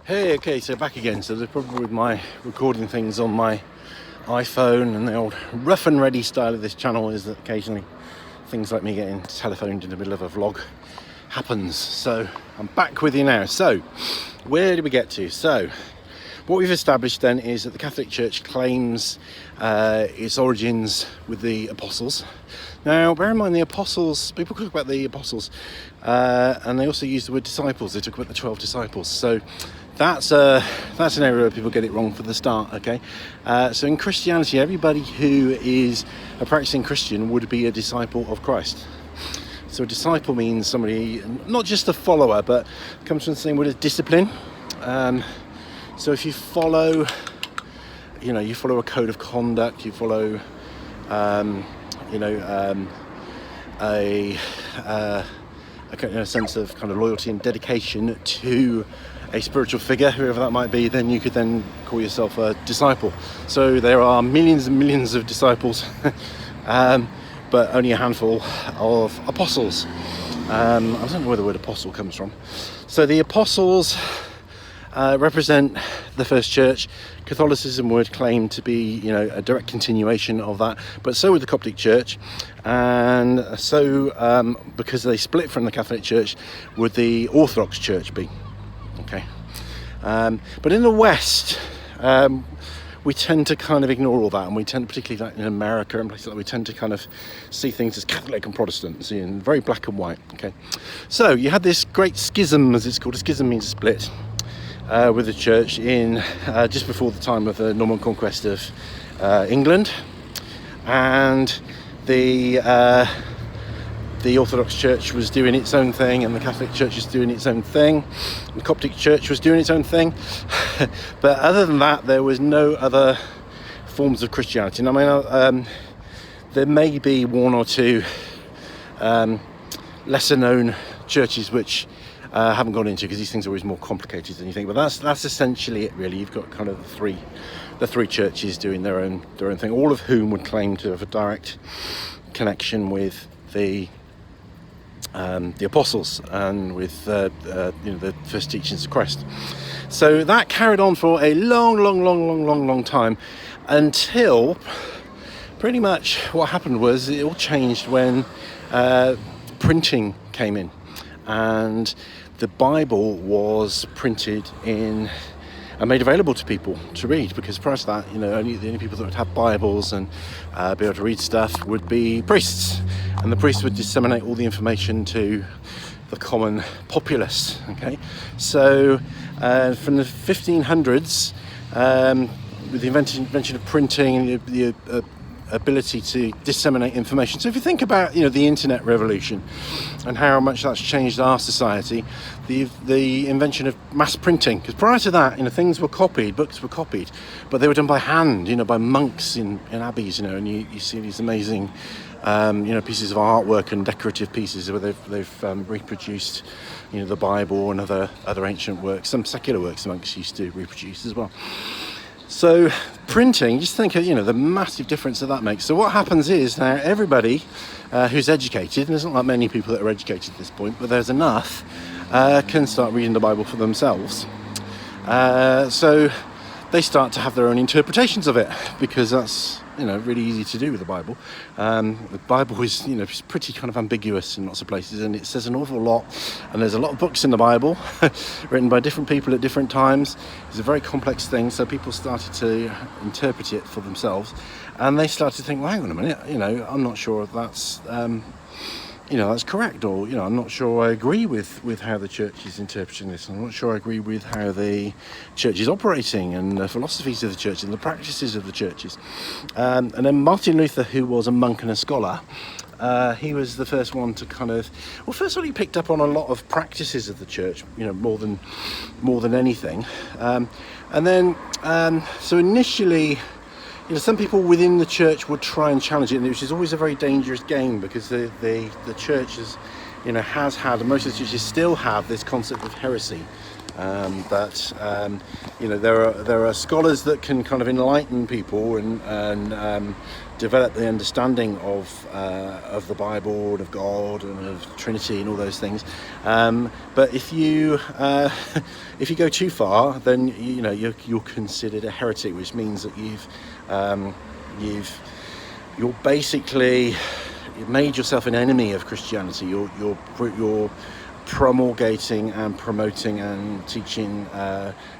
Hey, okay, so back again. So the problem with my recording things on my iPhone and the old rough and ready style of this channel is that occasionally things like me getting telephoned in the middle of a vlog happens. So I'm back with you now. So where did we get to? So what we've established then is that the Catholic Church claims its origins with the apostles. Now, bear in mind the apostles, people talk about the apostles, and they also use the word disciples. They talk about the 12 disciples. So that's an area where people get it wrong for the start, okay? So in Christianity, everybody who is a practicing Christian would be a disciple of Christ. So a disciple means somebody, not just a follower, but comes from the same word as discipline. So if you follow, you follow a code of conduct, you follow, a sense of kind of loyalty and dedication to a spiritual figure, whoever that might be, then you could then call yourself a disciple. So there are millions and millions of disciples, but only a handful of apostles. I don't know where the word apostle comes from. So the apostles represent the first church. Catholicism would claim to be, a direct continuation of that, but so would the Coptic Church, and so because they split from the Catholic Church, would the Orthodox Church be. Okay, but in the West, we tend to kind of ignore all that, and we tend, particularly like in America and places like that, we tend to kind of see things as Catholic and Protestant, see, in very black and white. Okay, so you had this great schism, as it's called. A schism means a split. With the church in just before the time of the Norman conquest of England, and the Orthodox Church was doing its own thing, and the Catholic Church was doing its own thing, and the Coptic Church was doing its own thing. But other than that, there was no other forms of Christianity. And I mean, there may be one or two lesser known churches which haven't gone into, because these things are always more complicated than you think. But that's essentially it, really. You've got kind of the three churches doing their own thing, all of whom would claim to have a direct connection with the apostles and with the first teachings of Christ. So that carried on for a long time, until pretty much what happened was it all changed when printing came in, and the Bible was printed in and made available to people to read, because prior to that, the only people that would have Bibles and be able to read stuff would be priests, and the priests would disseminate all the information to the common populace. Okay, so from the 1500s, with the invention of printing and the ability to disseminate information. So if you think about the internet revolution and how much that's changed our society, the invention of mass printing, because prior to that things were copied, books were copied, but they were done by hand, by monks in abbeys, and you see these amazing pieces of artwork and decorative pieces where they've reproduced the Bible and other ancient works. Some secular works the monks used to reproduce as well. So printing, just think of the massive difference that makes. So what happens is now everybody who's educated, and there's not that many people that are educated at this point, but there's enough, can start reading the Bible for themselves. So they start to have their own interpretations of it, because that's really easy to do with the Bible. The Bible is it's pretty kind of ambiguous in lots of places, and it says an awful lot, and there's a lot of books in the Bible written by different people at different times. It's a very complex thing, so people started to interpret it for themselves, and they started to think, well, hang on a minute, I'm not sure if that's that's correct, or I'm not sure I agree with how the church is interpreting this. I'm not sure I agree with how the church is operating, and the philosophies of the church and the practices of the churches. And then Martin Luther, who was a monk and a scholar, he was the first one to first of all, he picked up on a lot of practices of the church, more than anything. And then so initially, some people within the church would try and challenge it, which is always a very dangerous game, because the church has had, and most of the churches still have, this concept of heresy. There are scholars that can kind of enlighten people and develop the understanding of the Bible and of God and of Trinity and all those things. But if you if you go too far, then you're considered a heretic, which means that you're basically made yourself an enemy of Christianity. You're promulgating and promoting and teaching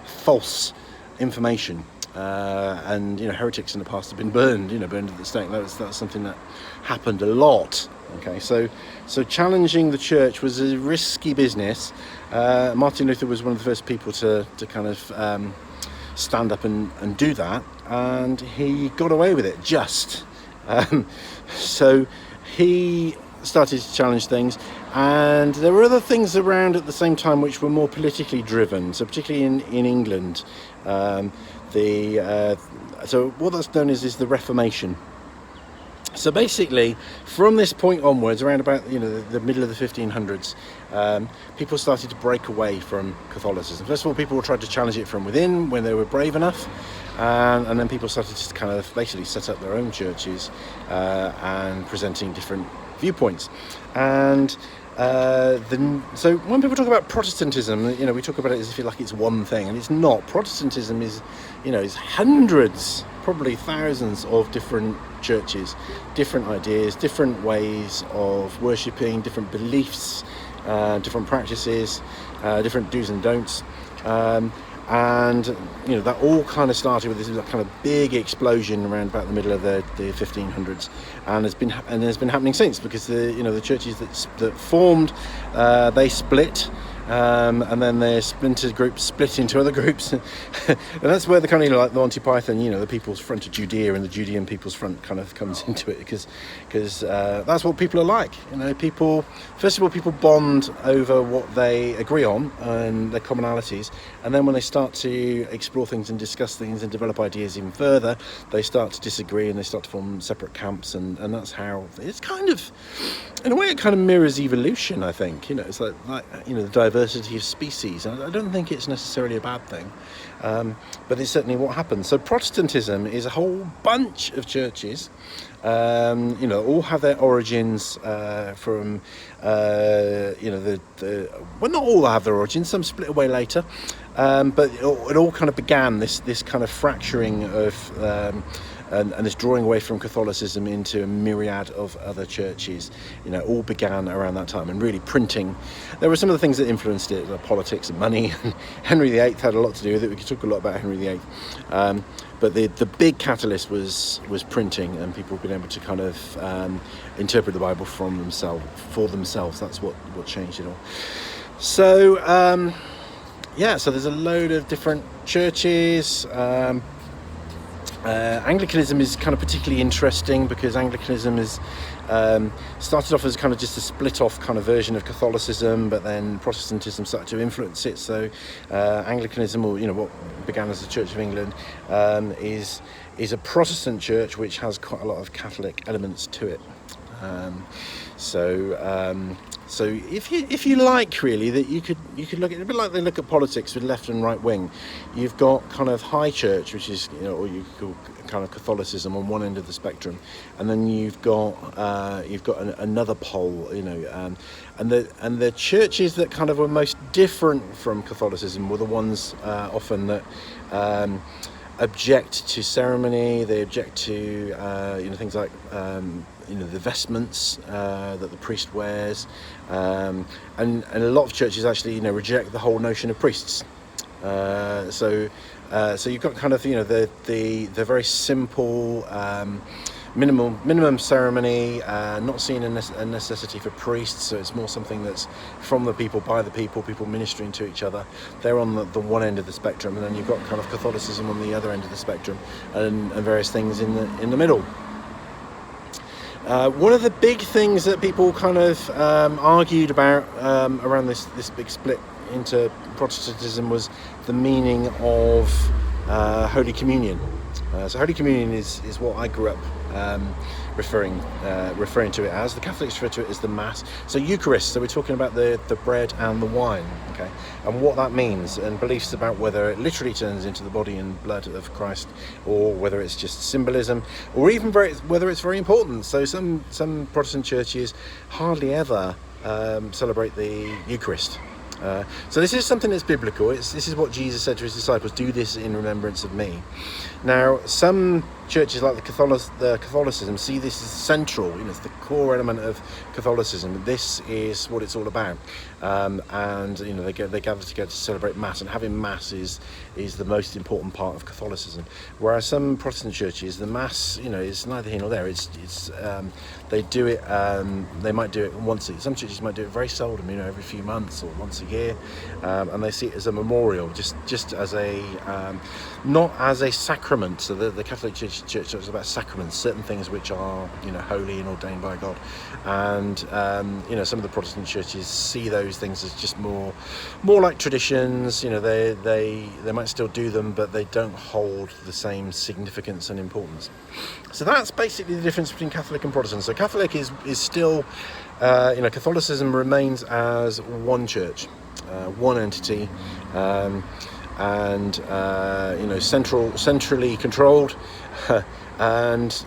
false information. And heretics in the past have been burned at the stake. That's something that happened a lot. Okay, so challenging the church was a risky business. Martin Luther was one of the first people to kind of stand up and do that, and he got away with it so he started to challenge things, and there were other things around at the same time which were more politically driven. So particularly in England, so what that's known as is the Reformation. So basically, from this point onwards, around about the middle of the 1500s, people started to break away from Catholicism. First of all, people tried to challenge it from within when they were brave enough, and then people started to kind of basically set up their own churches and presenting different viewpoints. And so when people talk about Protestantism, we talk about it as if it's one thing, and it's not. Protestantism is hundreds, probably thousands of different churches, different ideas, different ways of worshipping, different beliefs, different practices, different do's and don'ts. And that all kind of started with this kind of big explosion around about the middle of the 1500s, and has been happening since, because the churches that formed, they split, and then their splintered groups split into other groups, and that's where the kind of like the Monty Python, the People's Front of Judea and the Judean People's Front kind of comes into it, because that's what people are like. People, first of all, people bond over what they agree on and their commonalities, and then when they start to explore things and discuss things and develop ideas even further, they start to disagree and they start to form separate camps, and that's how it's kind of, in a way, it kind of mirrors evolution, I think. It's like the diversity of species. I don't think it's necessarily a bad thing, but it's certainly what happens. So Protestantism is a whole bunch of churches, all have their origins from well, not all have their origins, some split away later, but it all kind of began this kind of fracturing of and this drawing away from Catholicism into a myriad of other churches. All began around that time, and really printing. There were some of the things that influenced it, like politics and money. Henry VIII had a lot to do with it. We could talk a lot about Henry VIII. But the big catalyst was printing, and people being able to kind of interpret the Bible for themselves. That's what changed it all. So so there's a load of different churches. Anglicanism is kind of particularly interesting, because Anglicanism is started off as kind of just a split off kind of version of Catholicism, but then Protestantism started to influence it. So Anglicanism, or what began as the Church of England, is a Protestant church which has quite a lot of Catholic elements to it. So if you like, really, that you could look at it a bit like they look at politics with left and right wing. You've got kind of high church, which is or you could call kind of Catholicism, on one end of the spectrum, and then you've got another pole, and the churches that kind of were most different from Catholicism were the ones often that object to ceremony. They object to things like the vestments that the priest wears, and a lot of churches actually reject the whole notion of priests. So you've got kind of the very simple minimum ceremony, not seeing a necessity for priests. So it's more something that's from the people, by the people ministering to each other. They're on the one end of the spectrum, and then you've got kind of Catholicism on the other end of the spectrum, and various things in the middle. One of the big things that people kind of argued about around this big split into Protestantism was the meaning of Holy Communion. So Holy Communion is what I grew up referring to it as. The Catholics refer to it as the Mass. So Eucharist, so we're talking about the bread and the wine, okay, and what that means, and beliefs about whether it literally turns into the body and blood of Christ, or whether it's just symbolism, or even whether it's very important. So some Protestant churches hardly ever celebrate the Eucharist. So this is something that's biblical. This is what Jesus said to his disciples: do this in remembrance of me. Now, some churches like the Catholicism see this as central. It's the core element of Catholicism. This is what it's all about, and they gather together to celebrate Mass, and having Mass is the most important part of Catholicism. Whereas some Protestant churches, the Mass, is neither here nor there. They do it. They might do it once. Some churches might do it very seldom, every few months or once a year, and they see it as a memorial, just as a not as a sacrament. So the Catholic Church talks about sacraments, certain things which are holy and ordained by God, and some of the Protestant churches see those things as just more like traditions. They might still do them, but they don't hold the same significance and importance. So that's basically the difference between Catholic and Protestant. So Catholic is still, Catholicism remains as one church, one entity, and centrally controlled, and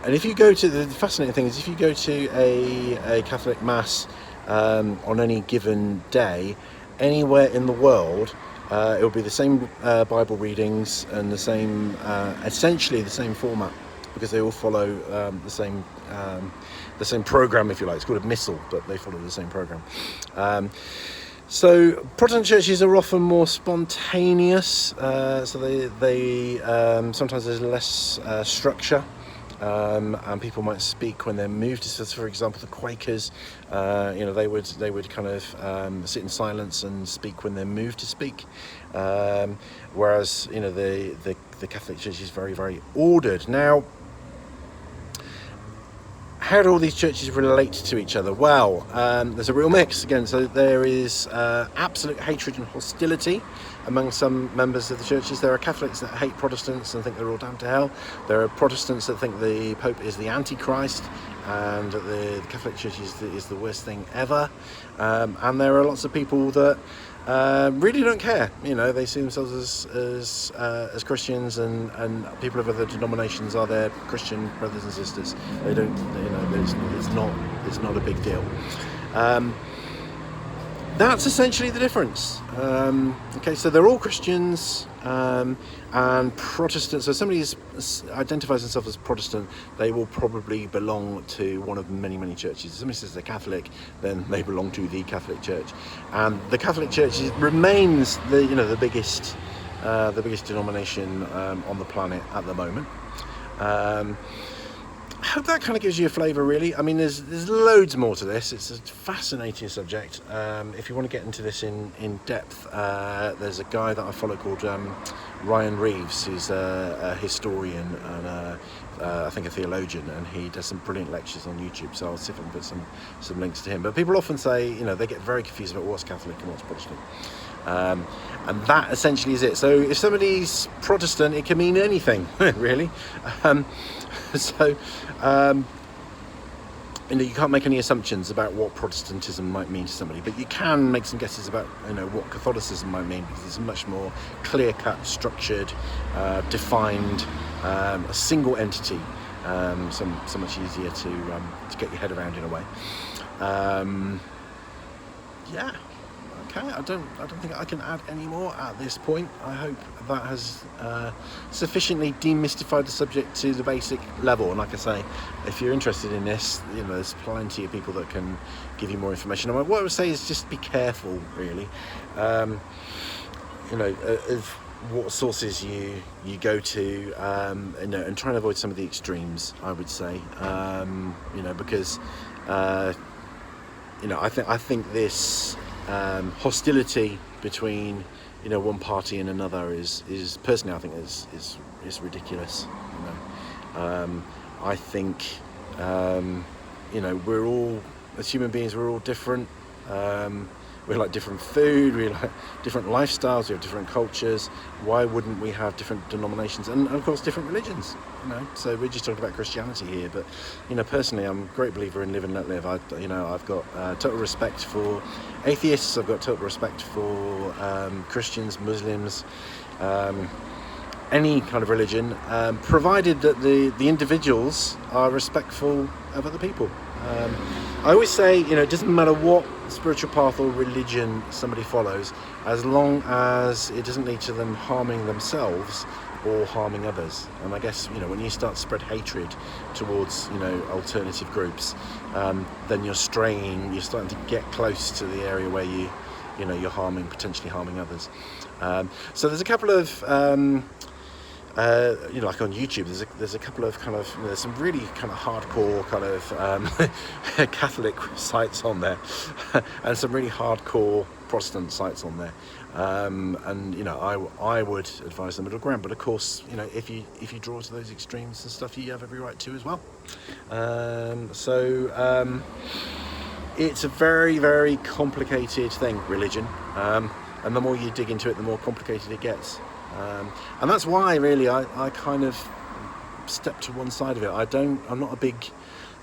if you go to the fascinating thing is, if you go to a Catholic Mass on any given day anywhere in the world, it will be the same Bible readings and the same essentially the same format, because they all follow the same program, if you like. It's called a missal, but they follow the same program. So Protestant churches are often more spontaneous, so they sometimes there's less structure, and people might speak when they're moved. So, for example, the Quakers, they would kind of sit in silence and speak when they're moved to speak, whereas the Catholic Church is very, very ordered. Now, how do all these churches relate to each other? Well, there's a real mix again. So there is absolute hatred and hostility among some members of the churches. There are Catholics that hate Protestants and think they're all damned to hell. There are Protestants that think the Pope is the Antichrist and the Catholic Church is the worst thing ever. And there are lots of people that really don't care. They see themselves as Christians, and people of other denominations are their Christian brothers and sisters. They don't, it's not a big deal. That's essentially the difference. So they're all Christians, and Protestants. So if somebody identifies themselves as Protestant, they will probably belong to one of many, many churches. If somebody says they're Catholic, then they belong to the Catholic Church. And the Catholic Church remains the biggest denomination on the planet at the moment. I hope that kind of gives you a flavour, really. I mean, there's loads more to this. It's a fascinating subject. If you want to get into this in depth, there's a guy that I follow called Ryan Reeves, who's a historian and I think a theologian, and he does some brilliant lectures on YouTube. So I'll see if I can put some links to him. But people often say, they get very confused about what's Catholic and what's Protestant. And that essentially is it. So if somebody's Protestant, it can mean anything, really. You can't make any assumptions about what Protestantism might mean to somebody, but you can make some guesses about what Catholicism might mean, because it's a much more clear-cut, structured, defined, a single entity, so much easier to get your head around in a way. Yeah. Okay, I don't think I can add any more at this point. I hope that has sufficiently demystified the subject to the basic level. And like I say, if you're interested in this, there's plenty of people that can give you more information. And what I would say is just be careful, really. Of what sources you go to, and try and avoid some of the extremes, I would say. Because I think this hostility between one party and another is personally, I think is ridiculous. I think we're all, as human beings, we're all different. We like different food, we like different lifestyles, we have different cultures. Why wouldn't we have different denominations and of course different religions? So we're just talking about Christianity here, but personally, I'm a great believer in live and let live. I've got total respect for atheists. I've got total respect for Christians, Muslims, any kind of religion, provided that the individuals are respectful of other people. I always say, it doesn't matter what spiritual path or religion somebody follows, as long as it doesn't lead to them harming themselves or harming others. And I guess, when you start to spread hatred towards, alternative groups, then you're starting to get close to the area where you're potentially harming others. So there's a couple of like on YouTube, there's a couple of kind of there's some really kind of hardcore kind of Catholic sites on there, and some really hardcore Protestant sites on there, and I would advise the middle ground. But of course, if you draw to those extremes and stuff, you have every right to as well. It's a very, very complicated thing, religion, and the more you dig into it, the more complicated it gets. And that's why really I kind of step to one side of it. I'm not a big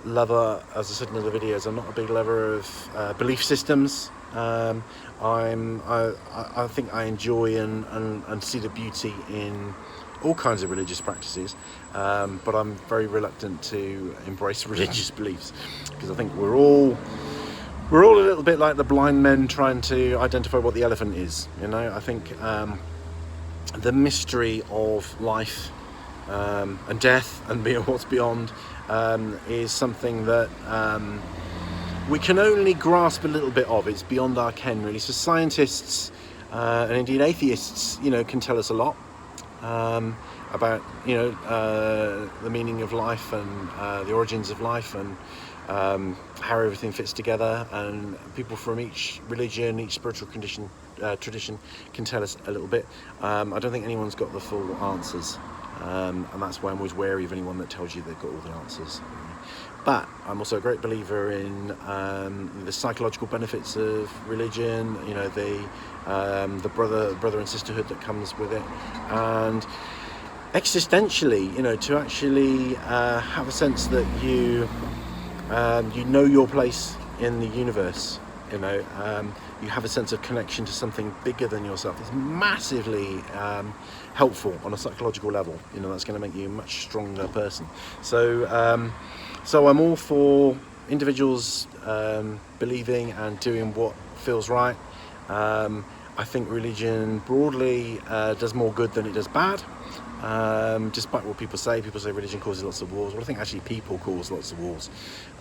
lover, as I said in other videos, I'm not a big lover of belief systems. I think I enjoy and see the beauty in all kinds of religious practices, but I'm very reluctant to embrace religious beliefs, because I think we're all a little bit like the blind men trying to identify what the elephant is. I think the mystery of life and death and what's beyond is something that we can only grasp a little bit of. It's beyond our ken, really. So scientists and indeed atheists, can tell us a lot about the meaning of life and the origins of life and how everything fits together. And people from each religion, each spiritual tradition can tell us a little bit. I don't think anyone's got the full answers, and that's why I'm always wary of anyone that tells you they've got all the answers. But I'm also a great believer in the psychological benefits of religion, the brother and sisterhood that comes with it, and existentially, to actually have a sense that you know your place in the universe. You have a sense of connection to something bigger than yourself. It's massively helpful on a psychological level. That's going to make you a much stronger person. So I'm all for individuals believing and doing what feels right. I think religion broadly does more good than it does bad. Despite what people say religion causes lots of wars. Well, I think actually people cause lots of wars,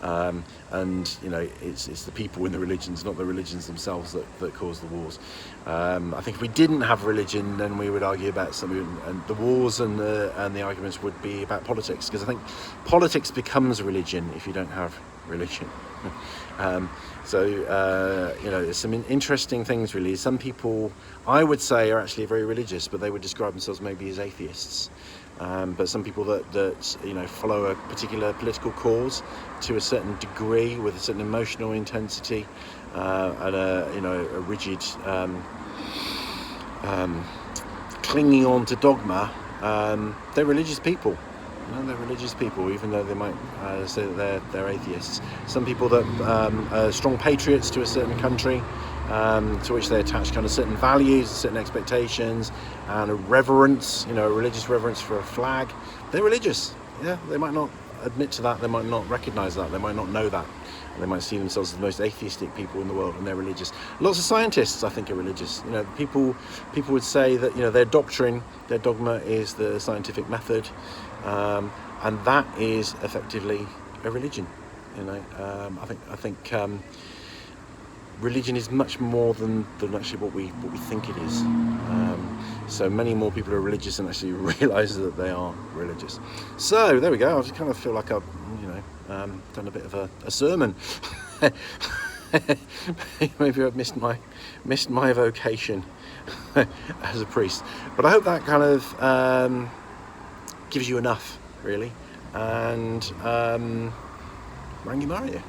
and it's the people in the religions, not the religions themselves, that cause the wars. I think if we didn't have religion, then we would argue about something, and the wars and the arguments would be about politics, because I think politics becomes religion if you don't have religion. There's some interesting things, really. Some people, I would say, are actually very religious, but they would describe themselves maybe as atheists. But some people that follow a particular political cause to a certain degree, with a certain emotional intensity, and a rigid clinging on to dogma, they're religious people. They're religious people, even though they might say that they're atheists. Some people that are strong patriots to a certain country, to which they attach kind of certain values, certain expectations, and a reverence, a religious reverence for a flag. They're religious. Yeah, they might not admit to that. They might not recognise that. They might not know that. They might see themselves as the most atheistic people in the world, and they're religious. Lots of scientists, I think, are religious. People would say that their doctrine, their dogma, is the scientific method, and that is effectively a religion. I think religion is much more than actually what we think it is. So many more people are religious than actually realise that they are religious. So there we go. I just kind of feel like I've done a bit of a sermon. Maybe I've missed my vocation as a priest, but I hope that kind of gives you enough, really. And Rangimarie.